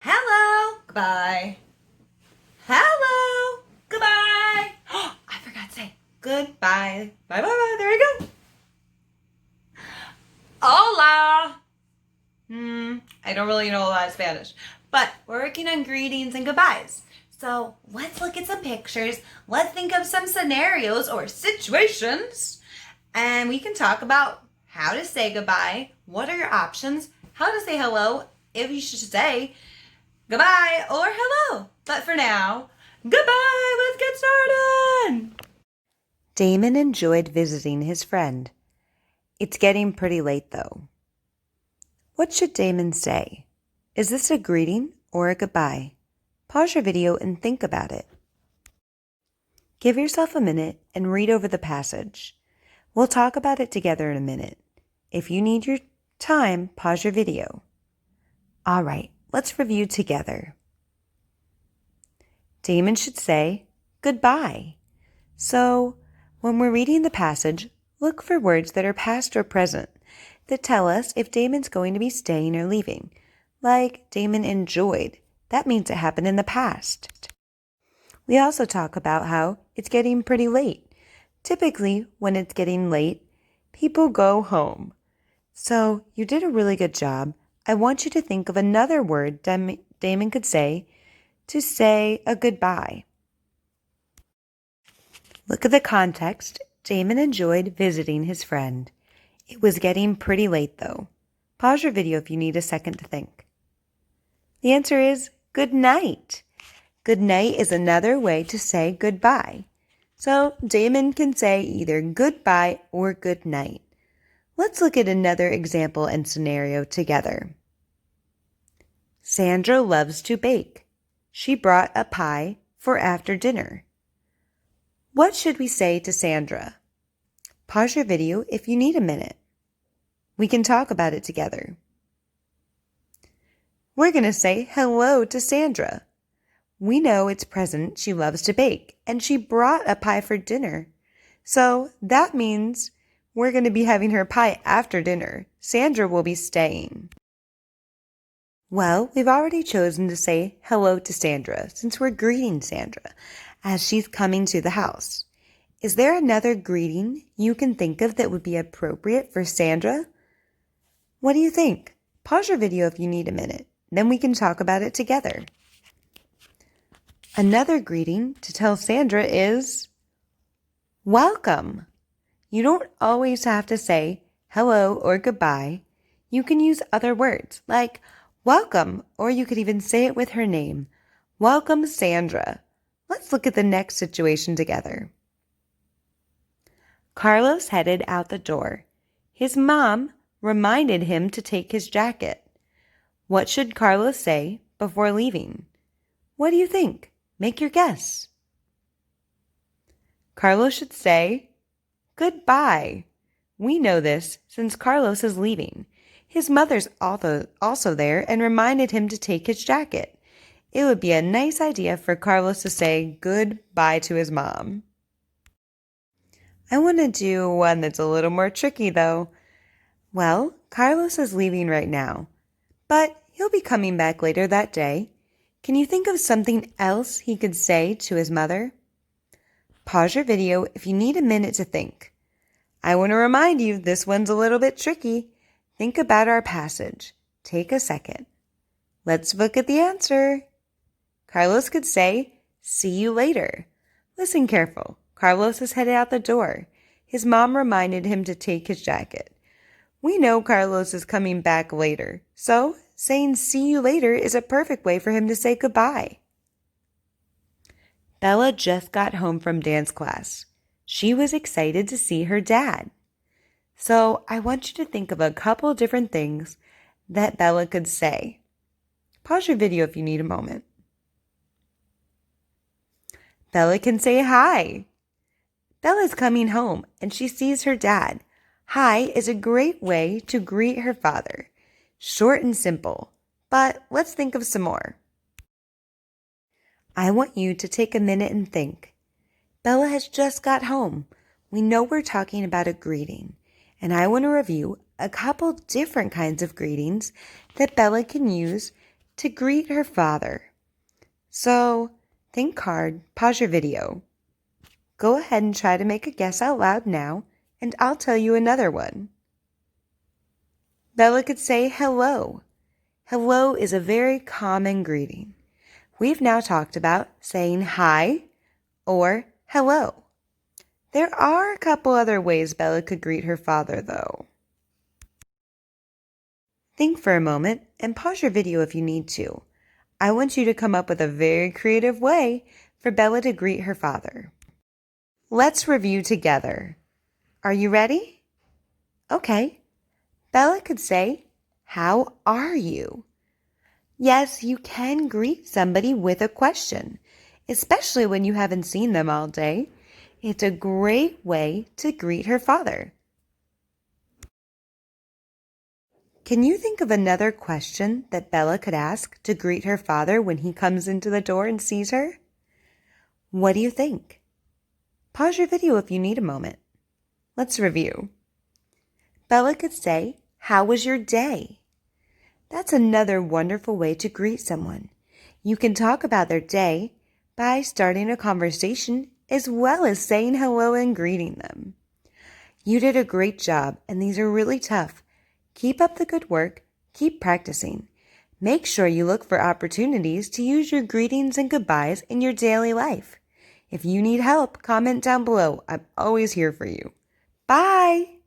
Hello. Goodbye. Hello. Goodbye. I forgot to say goodbye. Bye bye bye. There we go. Hola. I don't really know a lot of Spanish, but we're working on greetings and goodbyes. So let's look at some pictures. Let's think of some scenarios or situations, and we can talk about how to say goodbye. What are your options? How to say hello, if you should say goodbye or hello. But for now, goodbye. Let's get started. Damon enjoyed visiting his friend. It's getting pretty late though. What should Damon say? Is this a greeting or a goodbye? Pause your video and think about it. Give yourself a minute and read over the passage. We'll talk about it together in a minute. If you need your time, pause your video. All right, let's review together. Damon should say goodbye. So, when we're reading the passage, look for words that are past or present that tell us if Damon's going to be staying or leaving. Like Damon enjoyed. That means it happened in the past. We also talk about how it's getting pretty late. Typically, when it's getting late, people go home. So, you did a really good job. I want you to think of another word Damon could say to say a goodbye. Look at the context. Damon enjoyed visiting his friend. It was getting pretty late though. Pause your video if you need a second to think. The answer is good night. Good night is another way to say goodbye. So Damon can say either goodbye or good night. Let's look at another example and scenario together. Sandra loves to bake. She brought a pie for after dinner. What should we say to Sandra? Pause your video if you need a minute. We can talk about it together. We're going to say hello to Sandra. We know it's present she loves to bake, and she brought a pie for dinner. So that means we're going to be having her pie after dinner. Sandra will be staying. Well, we've already chosen to say hello to Sandra since we're greeting Sandra as she's coming to the house. Is there another greeting you can think of that would be appropriate for Sandra? What do you think? Pause your video if you need a minute. Then we can talk about it together. Another greeting to tell Sandra is welcome. You don't always have to say hello or goodbye. You can use other words like welcome, or you could even say it with her name. Welcome, Sandra. Let's look at the next situation together. Carlos headed out the door. His mom reminded him to take his jacket. What should Carlos say before leaving? What do you think? Make your guess. Carlos should say goodbye. We know this since Carlos is leaving. His mother's also there and reminded him to take his jacket. It would be a nice idea for Carlos to say goodbye to his mom. I want to do one that's a little more tricky though. Well, Carlos is leaving right now, but he'll be coming back later that day. Can you think of something else he could say to his mother? Pause your video if you need a minute to think. I want to remind you this one's a little bit tricky. Think about our passage. Take a second. Let's look at the answer. Carlos could say, see you later. Listen careful. Carlos is headed out the door. His mom reminded him to take his jacket. We know Carlos is coming back later, so saying see you later is a perfect way for him to say goodbye. Bella just got home from dance class. She was excited to see her dad. So I want you to think of a couple different things that Bella could say. Pause your video if you need a moment. Bella can say hi. Bella's coming home and she sees her dad. Hi is a great way to greet her father. Short and simple, but let's think of some more. I want you to take a minute and think. Bella has just got home. We know we're talking about a greeting, and I want to review a couple different kinds of greetings that Bella can use to greet her father. So, think hard, pause your video. Go ahead and try to make a guess out loud now, and I'll tell you another one. Bella could say hello. Hello is a very common greeting. We've now talked about saying hi or hello. There are a couple other ways Bella could greet her father, though. Think for a moment and pause your video if you need to. I want you to come up with a very creative way for Bella to greet her father. Let's review together. Are you ready? Okay. Bella could say, "How are you?" Yes, you can greet somebody with a question, especially when you haven't seen them all day. It's a great way to greet her father. Can you think of another question that Bella could ask to greet her father when he comes into the door and sees her? What do you think? Pause your video if you need a moment. Let's review. Bella could say, "How was your day?" That's another wonderful way to greet someone. You can talk about their day by starting a conversation as well as saying hello and greeting them. You did a great job, and these are really tough. Keep up the good work. Keep practicing. Make sure you look for opportunities to use your greetings and goodbyes in your daily life. If you need help, comment down below. I'm always here for you. Bye!